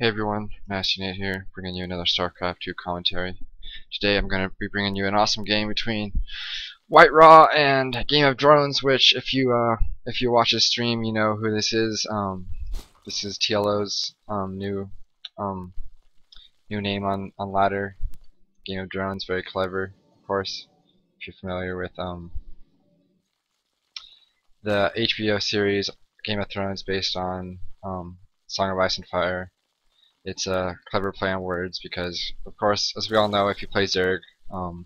Hey everyone, Nate here, bringing you another StarCraft 2 commentary. Today I'm going to be bringing you an awesome game between WhiteRa and Game of Drones, which if you watch this stream, you know who this is. This is TLO's new name on ladder. Game of Drones, very clever, of course. If you're familiar with the HBO series Game of Thrones, based on Song of Ice and Fire. It's a clever play on words because, of course, as we all know, if you play Zerg, you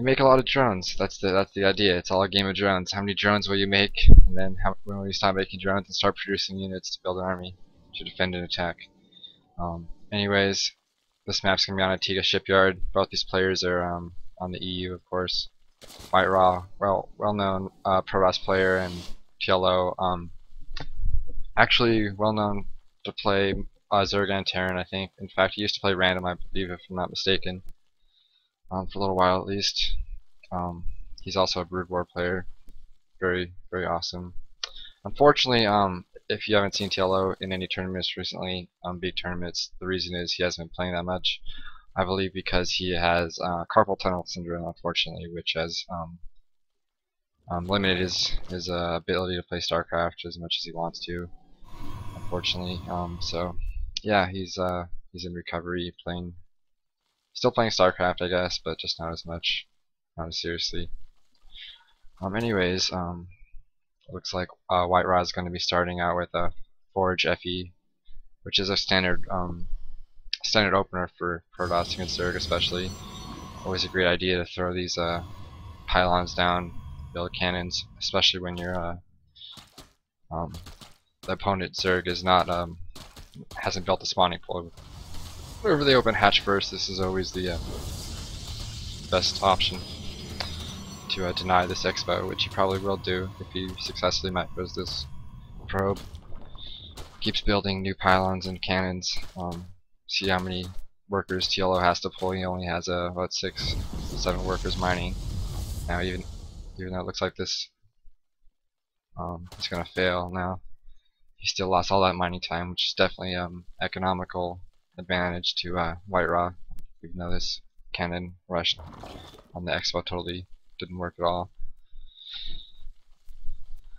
make a lot of drones. That's the idea. It's all a game of drones. How many drones will you make, and then when will you stop making drones and start producing units to build an army to defend and attack? Anyways, this map's gonna be on a Tiga shipyard. Both these players are on the EU, of course. WhiteRa, well-known pro-Rust player, and TLO, actually well-known to play Zerg and Terran, I think. In fact, he used to play random, I believe, if I'm not mistaken, for a little while at least. He's also a Brood War player, very awesome. Unfortunately, if you haven't seen TLO in any tournaments recently, big tournaments, the reason is he hasn't been playing that much. I believe because he has carpal tunnel syndrome, unfortunately, which has limited his ability to play StarCraft as much as he wants to. Unfortunately, so yeah, he's in recovery, still playing StarCraft, I guess, but just not as much, not as seriously. Anyways, it looks like WhiteRa is going to be starting out with a Forge FE, which is a standard opener for Protoss against Zerg, especially. Always a great idea to throw these pylons down, build cannons, especially when you're the opponent Zerg is not hasn't built a spawning pool. Whenever they open hatch first, this is always the best option to deny this expo, which he probably will do if he successfully macros this probe. Keeps building new pylons and cannons. See how many workers TLO has to pull. He only has about 6, 7 workers mining. Now even though it looks like this is gonna fail now, he still lost all that mining time, which is definitely economical advantage to WhiteRa, even though this cannon rush on the expo totally didn't work at all.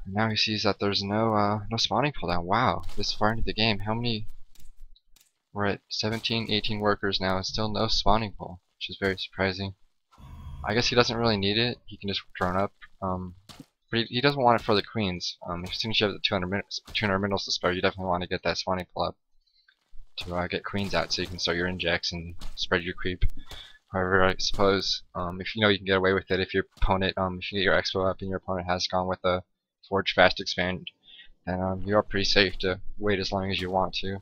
And now he sees that there's no spawning pool down. Wow, this far into the game, how many? We're at 17, 18 workers now, and still no spawning pool, which is very surprising. I guess he doesn't really need it. He can just drone up. But he doesn't want it for the queens. As soon as you have the 200 minerals to spare, you definitely want to get that spawning pool up to get queens out, so you can start your injects and spread your creep. However, I suppose if you know you can get away with it, if your opponent, if you get your expo up and your opponent has gone with a Forge Fast Expand, then you are pretty safe to wait as long as you want to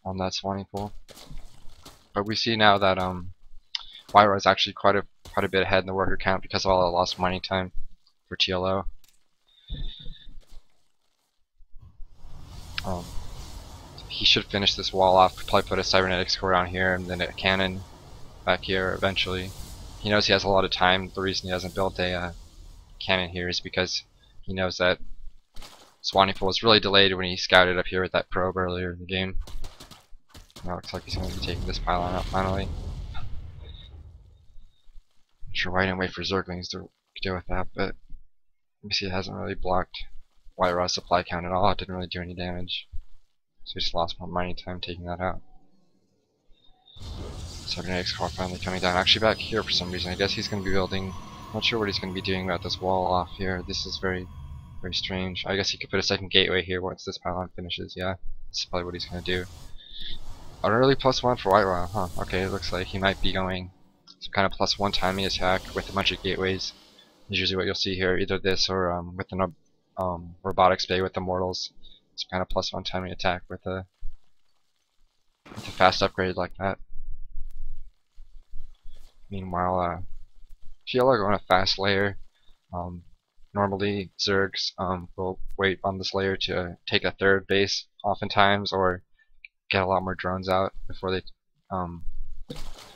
on that spawning pool. But we see now that WhiteRa is actually quite a bit ahead in the worker count because of all the lost mining time for TLO. He should finish this wall off, probably put a cybernetics core down here and then a cannon back here eventually. He knows he has a lot of time. The reason he hasn't built a cannon here is because he knows that spawning pool was really delayed when he scouted up here with that probe earlier in the game. Now it looks like he's going to be taking this pylon out finally. Not sure why I didn't wait for Zerglings to deal with that, but you see it hasn't really blocked WhiteRa's supply count at all. It didn't really do any damage. So he just lost more mining time taking that out. Cybernetics core finally coming down. Actually back here for some reason. I guess he's going to be building. Not sure what he's going to be doing about this wall off here. This is very strange. I guess he could put a second gateway here once this pylon finishes. Yeah, this is probably what he's going to do. An early +1 for WhiteRa, huh? Okay, it looks like he might be going some kind of +1 timing attack with a bunch of gateways. Is usually what you'll see here. Either this or with an robotics bay with immortals. Some kind of +1 timing attack with a fast upgrade like that. Meanwhile, TLO are on a fast layer. Normally, Zergs will wait on this layer to take a third base, oftentimes, or get a lot more drones out before they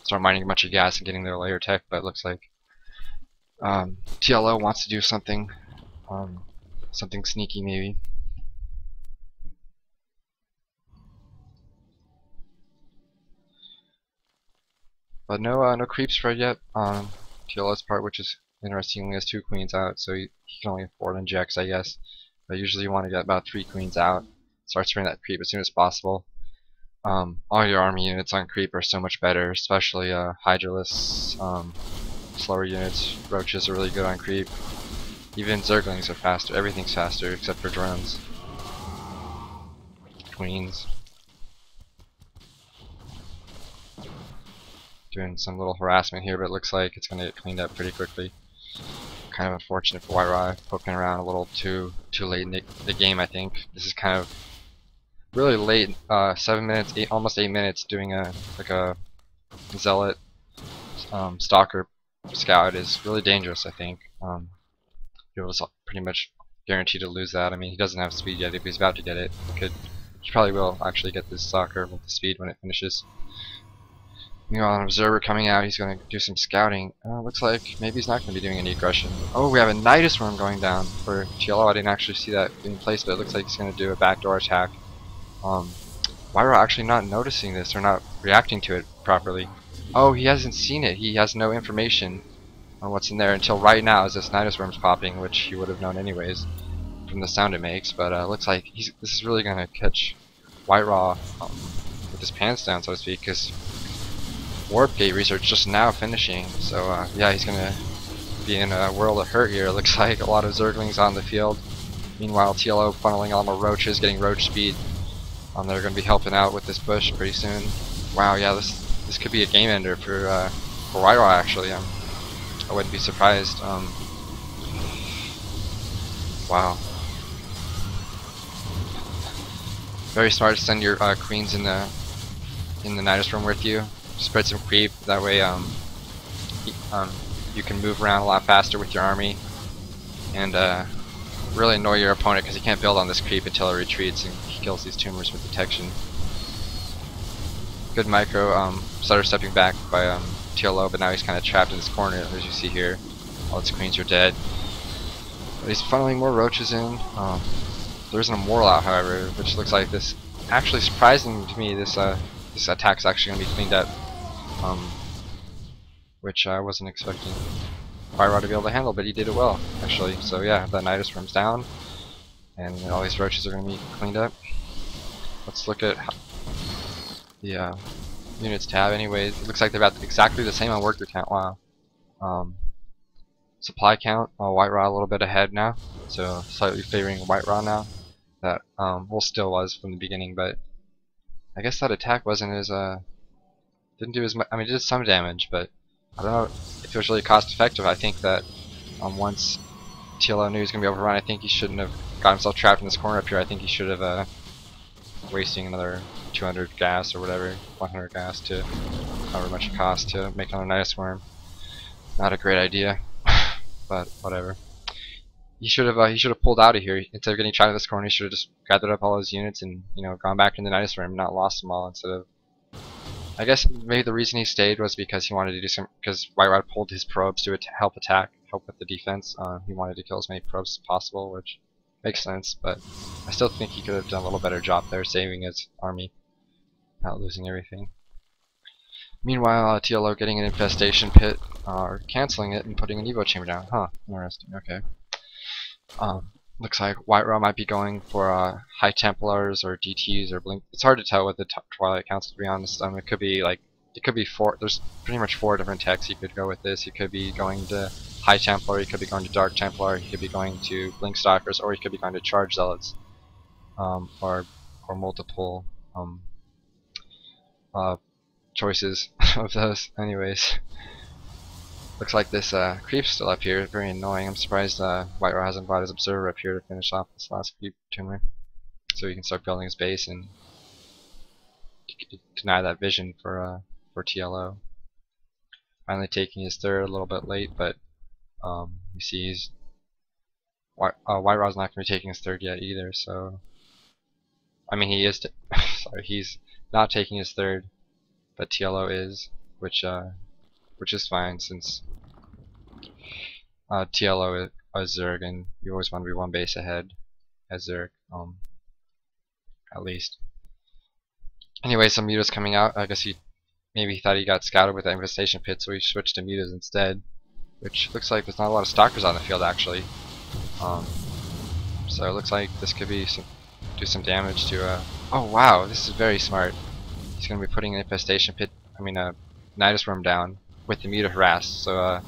start mining a bunch of gas and getting their layer tech. But it looks like TLO wants to do something, something sneaky maybe. But no creep spread yet on TLO's part, which is interesting. He only has 2 queens out, so he can only afford injects, I guess. But usually you want to get about 3 queens out. Start spreading that creep as soon as possible. All your army units on creep are so much better, especially Hydralisks, slower units. Roaches are really good on creep. Even Zerglings are faster. Everything's faster except for drones. Queens. Doing some little harassment here, but it looks like it's going to get cleaned up pretty quickly. Kind of unfortunate for WhiteRa, poking around a little too late in the game, I think. This is kind of really late, 7 minutes, almost 8 minutes, doing a zealot stalker scout is really dangerous, I think. You're pretty much guaranteed to lose that. I mean, he doesn't have speed yet. If he's about to get it, he probably will actually get this stalker with the speed when it finishes. Meanwhile, an observer coming out, he's going to do some scouting. Looks like maybe he's not going to be doing any aggression. Oh, we have a Nidus Worm going down for TLO. I didn't actually see that being placed, but it looks like he's going to do a backdoor attack. WhiteRa actually not noticing this or not reacting to it properly. Oh, he hasn't seen it. He has no information on what's in there until right now as this Nidus Worm's popping, which he would have known anyways from the sound it makes. But looks like this is really going to catch WhiteRa with his pants down, so to speak, because Warp Gate research just now finishing, so yeah, he's gonna be in a world of hurt here. It looks like a lot of Zerglings on the field. Meanwhile, TLO funneling all more roaches, getting roach speed. They're gonna be helping out with this push pretty soon. Wow, yeah, this could be a game ender for WhiteRa actually. I wouldn't be surprised. Wow. Very smart to send your queens in the Nidus Worm with you. Spread some creep, that way you can move around a lot faster with your army and really annoy your opponent because he can't build on this creep until it retreats and he kills these tumors with detection. Good micro, stutter stepping back by TLO, but now he's kind of trapped in this corner as you see here. All its queens are dead. But he's funneling more roaches in. There isn't a moral out, however, which looks like this. Actually, surprising to me, this attack's actually going to be cleaned up. Which I wasn't expecting WhiteRa to be able to handle, but he did it well, actually. So yeah, that Nidus Worm's down, and all these roaches are going to be cleaned up. Let's look at the units tab. Anyways, it looks like they're about exactly the same on worker count. Wow. Supply count, WhiteRa a little bit ahead now, so slightly favoring WhiteRa now. That well still was from the beginning, but I guess that attack wasn't as didn't do as much. I mean, it did some damage, but I don't know if it was really cost effective. I think that once TLO knew he was going to be overrun, I think he shouldn't have got himself trapped in this corner up here. I think he should have wasting another 200 gas or whatever, 100 gas to however much it costs to make another Nidus Worm. Not a great idea, but whatever. He should have pulled out of here instead of getting trapped in this corner. He should have just gathered up all his units and gone back in the Nidus Worm, not lost them all instead of. I guess maybe the reason he stayed was because he wanted to do some. Because WhiteRa pulled his probes to help with the defense. He wanted to kill as many probes as possible, which makes sense. But I still think he could have done a little better job there, saving his army, not losing everything. Meanwhile, TLO getting an infestation pit, or canceling it and putting an Evo chamber down. Huh? Interesting. Okay. Looks like WhiteRa might be going for High Templars or DTs or Blink. It's hard to tell with the Twilight Council, to be honest. It could be four. There's pretty much 4 different techs you could go with this. You could be going to High Templar, you could be going to Dark Templar, you could be going to Blink Stalkers, or you could be going to Charge Zealots, or multiple choices of those. Anyways. Looks like this creep's still up here, very annoying. I'm surprised WhiteRa hasn't brought his observer up here to finish off this last creep tumor, so he can start building his base and deny that vision for TLO. Finally taking his third, a little bit late, but you see WhiteRa's not going to be taking his third yet either. So I mean he is. Sorry, he's not taking his third, but TLO is, which is fine since TLO is Zerg, and you always want to be one base ahead as Zerg, at least. Anyway, some Muta's coming out. I guess he maybe he thought he got scouted with that infestation pit, so he switched to mutas instead. Which looks like there's not a lot of stalkers on the field actually. Um, so it looks like this could be do some damage to. Oh wow, this is very smart. He's gonna be putting an infestation pit. I mean a Nidus worm down with the muta harass. So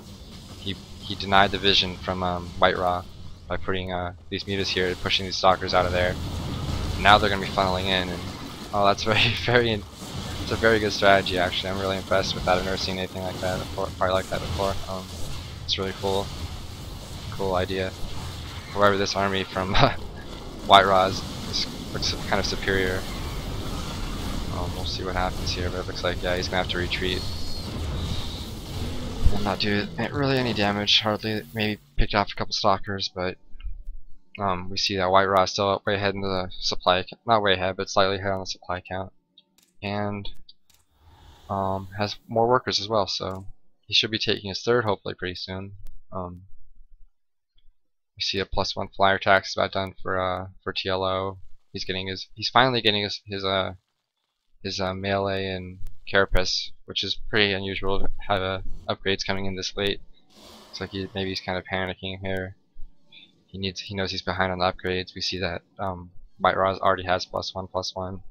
he denied the vision from WhiteRa by putting these mutas here and pushing these stalkers out of there. And now they're gonna be funneling in, and oh, that's it's a very good strategy actually. I'm really impressed with that. I've never seen anything like that before, quite like that before. It's really cool idea. However, this army from WhiteRa looks kind of superior. We'll see what happens here, but it looks like yeah, he's gonna have to retreat and not do really any damage. Hardly, maybe picked off a couple stalkers, but we see that WhiteRa is still way ahead in the supply, not way ahead, but slightly ahead on the supply count, and has more workers as well. So he should be taking his third hopefully pretty soon. We see a +1 flyer tax is about done for TLO. He's finally getting his melee and carapace, which is pretty unusual to have upgrades coming in this late. Looks like maybe he's kind of panicking here. He knows he's behind on the upgrades. We see that WhiteRa already has +1/+1,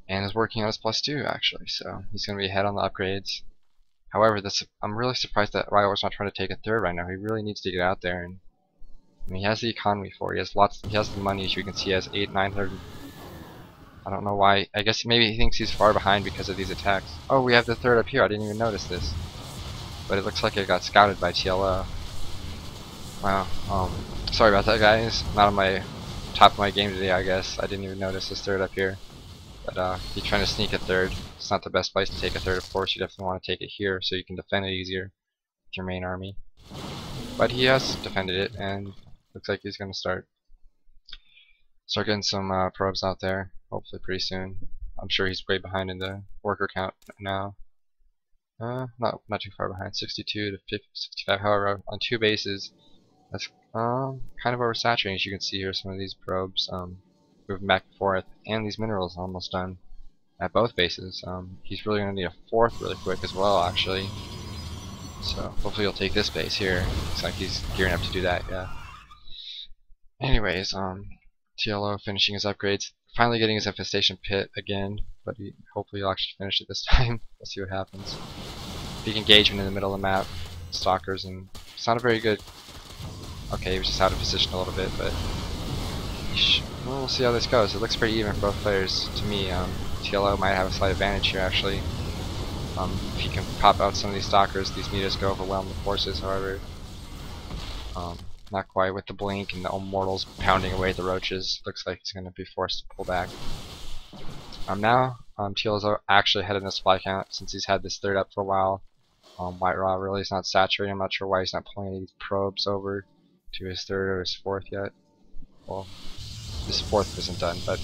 and is working on his +2 actually. So he's going to be ahead on the upgrades. However, I'm really surprised that Ryo's not trying to take a third right now. He really needs to get out there, and I mean, he has the economy for it. He has the money, as you can see. He has 900. I don't know why. I guess maybe he thinks he's far behind because of these attacks. Oh, we have the third up here. I didn't even notice this. But it looks like it got scouted by TLO. Wow. Sorry about that, guys. Not on my top of my game today, I guess. I didn't even notice this third up here. But he's trying to sneak a third. It's not the best place to take a third, of course. You definitely want to take it here so you can defend it easier with your main army. But he has defended it, and looks like he's going to start getting some probes out there, hopefully pretty soon. I'm sure he's way behind in the worker count now. Not too far behind, 62 to 50, 65. However, on 2 bases, that's kind of oversaturating. As you can see here, some of these probes moving back and forth, and these minerals are almost done at both bases. He's really going to need a 4th really quick as well, actually. So hopefully he'll take this base here. Looks like he's gearing up to do that, yeah. Anyways, TLO finishing his upgrades, finally getting his infestation pit again, but hopefully he'll actually finish it this time. We'll see what happens. Big engagement in the middle of the map, stalkers, and it's not a very good. Okay, he was just out of position a little bit, but well, we'll see how this goes. It looks pretty even for both players to me. TLO might have a slight advantage here actually. If he can pop out some of these stalkers, these mutas go overwhelm the forces. However, not quite with the blink and the immortals pounding away at the roaches. Looks like he's going to be forced to pull back. Now TLO's actually ahead in the supply count since he's had this third up for a while. WhiteRa really is not saturating. I'm not sure why he's not pulling any probes over to his third or his 4th yet. Well, his 4th isn't done, but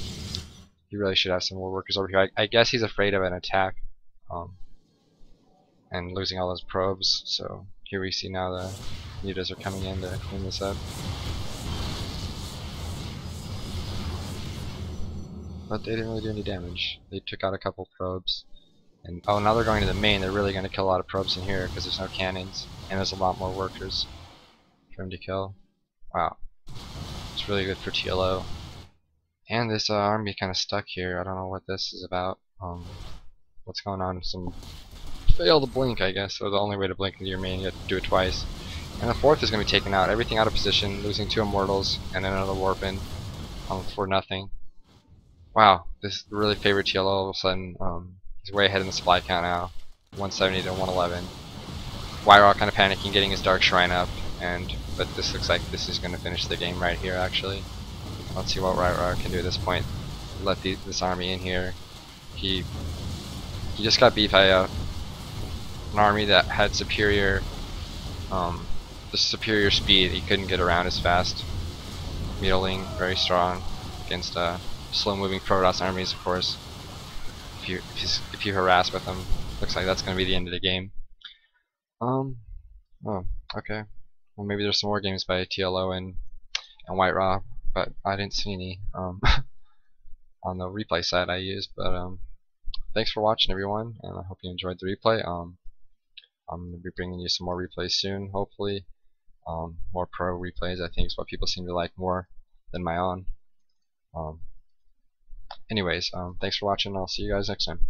he really should have some more workers over here. I guess he's afraid of an attack and losing all those probes. So here we see now the mutas are coming in to clean this up. But they didn't really do any damage. They took out a couple probes. And oh, now they're going to the main. They're really going to kill a lot of probes in here because there's no cannons. And there's a lot more workers for him to kill. Wow. It's really good for TLO. And this army kind of stuck here. I don't know what this is about. What's going on? Some fail to blink, I guess. So the only way to blink into your main, you have to do it twice. And the 4th is going to be taken out. Everything out of position, losing 2 immortals and another warpin for nothing. Wow, this really favored TLO all of a sudden. He's way ahead in the supply count now, 170 to 111. WhiteRa kind of panicking, getting his Dark Shrine up, but this looks like this is going to finish the game right here. Actually, let's see what WhiteRa can do at this point. Let this army in here. He just got beat by an army that had superior speed. He couldn't get around as fast. Muddling very strong against slow-moving Protoss armies, of course. If you harass with them, looks like that's going to be the end of the game. Oh, okay. Well, maybe there's some more games by TLO and WhiteRa, but I didn't see any on the replay side I used. But thanks for watching, everyone, and I hope you enjoyed the replay. I'm gonna be bringing you some more replays soon, hopefully. More pro replays, I think, is what people seem to like more than my own. Anyways, thanks for watching. I'll see you guys next time.